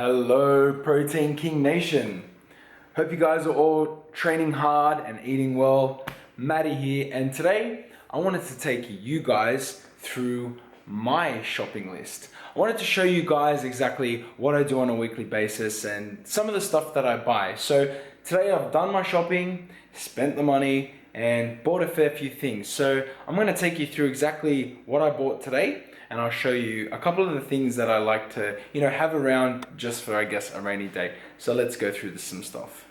Hello Protein King Nation. Hope you guys are all training hard and eating well. Matty here, and today I wanted to take you guys through my shopping list. I wanted to show you guys exactly what I do on a weekly basis and some of the stuff that I buy. So today I've done my shopping, spent the money, and bought a fair few things. So I'm going to take you through exactly what I bought today, and I'll show you a couple of the things that I like to, have around just for, I guess, a rainy day. So let's go through some stuff.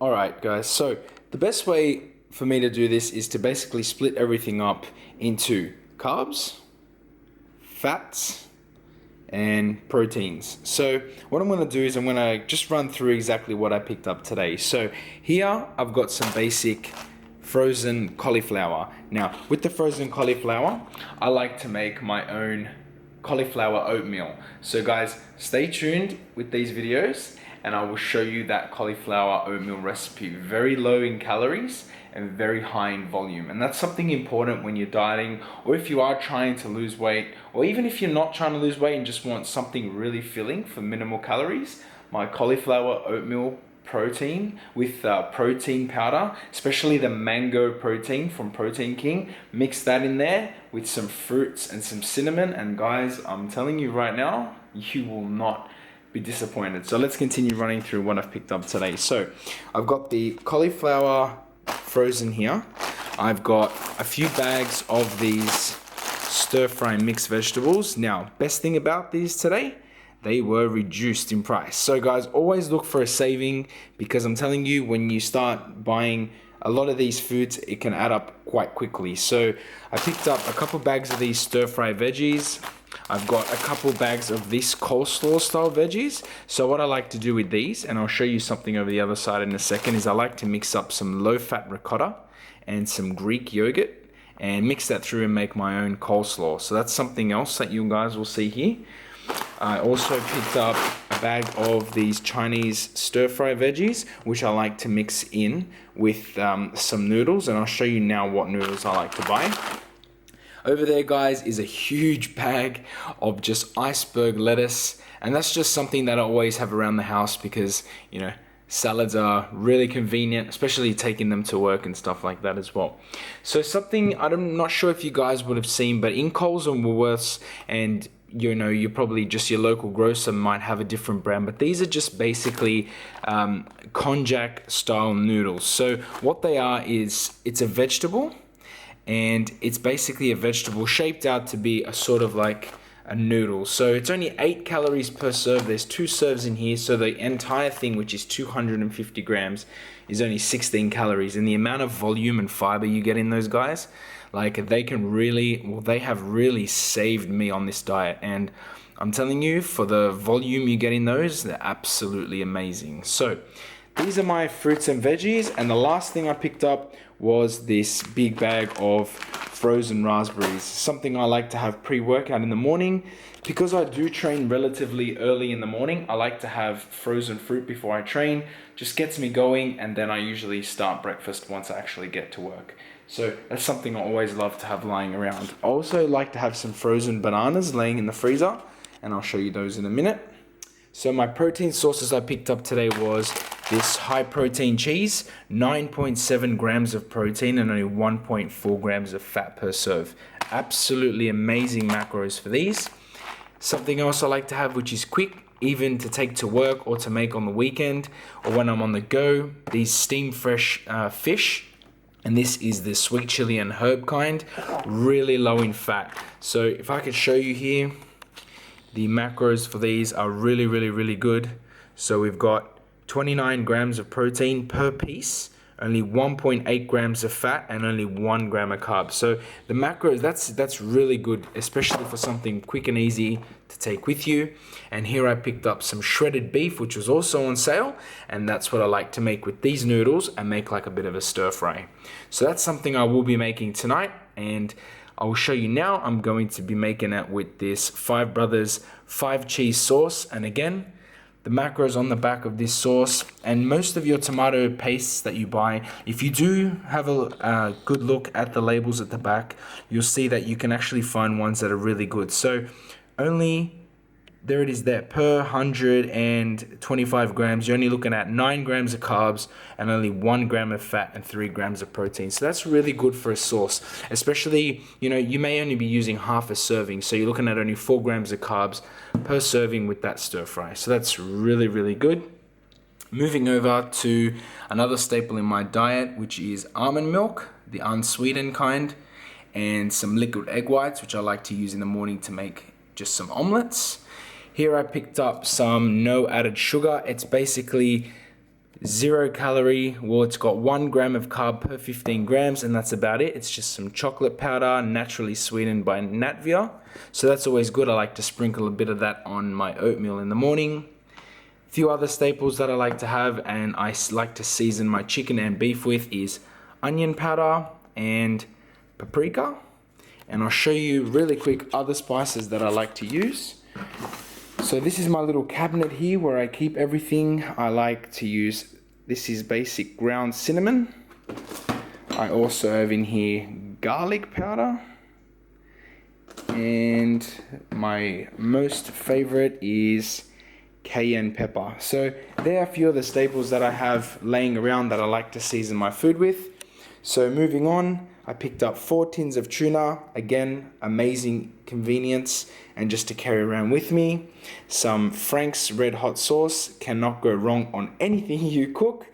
All right, guys. So the best way for me to do this is to basically split everything up into carbs, fats, and proteins. So what I'm going to do is I'm going to just run through exactly what I picked up today. So here I've got some basic frozen cauliflower. Now, with the frozen cauliflower, I like to make my own cauliflower oatmeal. So guys, stay tuned with these videos and I will show you that cauliflower oatmeal recipe. Very low in calories and very high in volume. And that's something important when you're dieting, or if you are trying to lose weight, or even if you're not trying to lose weight and just want something really filling for minimal calories. My cauliflower oatmeal protein with protein powder, especially the mango protein from Protein King. Mix that in there with some fruits and some cinnamon, and guys, I'm telling you right now, you will not be disappointed. So let's continue running through what I've picked up today. So I've got the cauliflower frozen here. I've got a few bags of these stir-fry mixed vegetables. Now, best thing about these today, they were reduced in price. So guys, always look for a saving, because I'm telling you, when you start buying a lot of these foods, it can add up quite quickly. So I picked up a couple bags of these stir-fry veggies. I've got a couple bags of this coleslaw style veggies. So what I like to do with these, and I'll show you something over the other side in a second, is I like to mix up some low-fat ricotta and some Greek yogurt and mix that through and make my own coleslaw. So that's something else that you guys will see here. I also picked up a bag of these Chinese stir-fry veggies, which I like to mix in with some noodles, and I'll show you now what noodles I like to buy. Over there, guys, is a huge bag of just iceberg lettuce, and that's just something that I always have around the house because, salads are really convenient, especially taking them to work and stuff like that as well. So something I'm not sure if you guys would have seen, but in Coles and Woolworths, and you're probably just your local grocer might have a different brand, but these are just basically konjac style noodles. So what they are is, it's a vegetable, and it's basically a vegetable shaped out to be a sort of like a noodle. So it's only 8 calories per serve. There's 2 serves in here, so the entire thing, which is 250 grams, is only 16 calories. And the amount of volume and fiber you get in those guys, they have really saved me on this diet. And I'm telling you, for the volume you get in those, they're absolutely amazing. So these are my fruits and veggies, and the last thing I picked up was this big bag of frozen raspberries, something I like to have pre-workout in the morning. Because I do train relatively early in the morning, I like to have frozen fruit before I train. Just gets me going, and then I usually start breakfast once I actually get to work. So that's something I always love to have lying around. I also like to have some frozen bananas laying in the freezer, and I'll show you those in a minute. So my protein sources I picked up today was this high protein cheese, 9.7 grams of protein and only 1.4 grams of fat per serve. Absolutely amazing macros for these. Something else I like to have, which is quick, even to take to work or to make on the weekend or when I'm on the go, these steam fresh fish. And this is the sweet chili and herb kind, really low in fat. So if I could show you here, the macros for these are really, really, really good. So we've got 29 grams of protein per piece, only 1.8 grams of fat, and only 1 gram of carbs. So the macros, that's really good, especially for something quick and easy to take with you. And here I picked up some shredded beef, which was also on sale, and that's what I like to make with these noodles and make like a bit of a stir fry. So that's something I will be making tonight, and I will show you now. I'm going to be making it with this Five Brothers 5 cheese sauce, and again, the macros on the back of this sauce, and most of your tomato pastes that you buy, if you do have a good look at the labels at the back, you'll see that you can actually find ones that are really good. So only there it is there, per 125 grams, you're only looking at 9 grams of carbs and only 1 gram of fat and 3 grams of protein. So that's really good for a sauce, especially, you know, you may only be using half a serving. So you're looking at only 4 grams of carbs per serving with that stir fry. So that's really, really good. Moving over to another staple in my diet, which is almond milk, the unsweetened kind, and some liquid egg whites, which I like to use in the morning to make just some omelets. Here I picked up some no added sugar. It's basically 0 calorie. Well, it's got 1 gram of carb per 15 grams, and that's about it. It's just some chocolate powder, naturally sweetened by Natvia. So that's always good. I like to sprinkle a bit of that on my oatmeal in the morning. A few other staples that I like to have and I like to season my chicken and beef with is onion powder and paprika. And I'll show you really quick other spices that I like to use. So this is my little cabinet here where I keep everything. I like to use, this is basic ground cinnamon. I also have in here garlic powder. And my most favorite is cayenne pepper. So there are a few of the staples that I have laying around that I like to season my food with. So moving on, I picked up 4 tins of tuna. Again, amazing convenience and just to carry around with me. Some Frank's Red Hot sauce, cannot go wrong on anything you cook.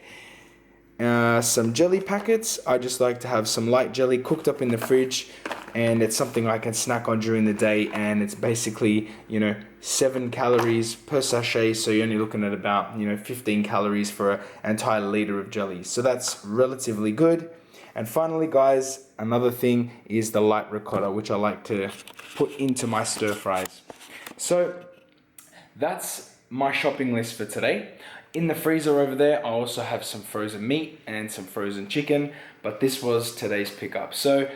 Some jelly packets. I just like to have some light jelly cooked up in the fridge, and it's something I can snack on during the day, and it's basically, you know, 7 calories per sachet, so you're only looking at about, you know, 15 calories for an entire liter of jelly. So that's relatively good. And finally, guys, another thing is the light ricotta, which I like to put into my stir fries. So that's my shopping list for today. In the freezer over there, I also have some frozen meat and some frozen chicken, but this was today's pickup. So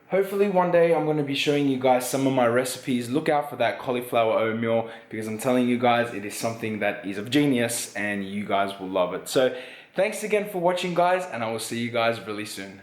hopefully one day I'm going to be showing you guys some of my recipes. Look out for that cauliflower oatmeal, because I'm telling you guys, it is something that is of genius and you guys will love it. So thanks again for watching, guys, and I will see you guys really soon.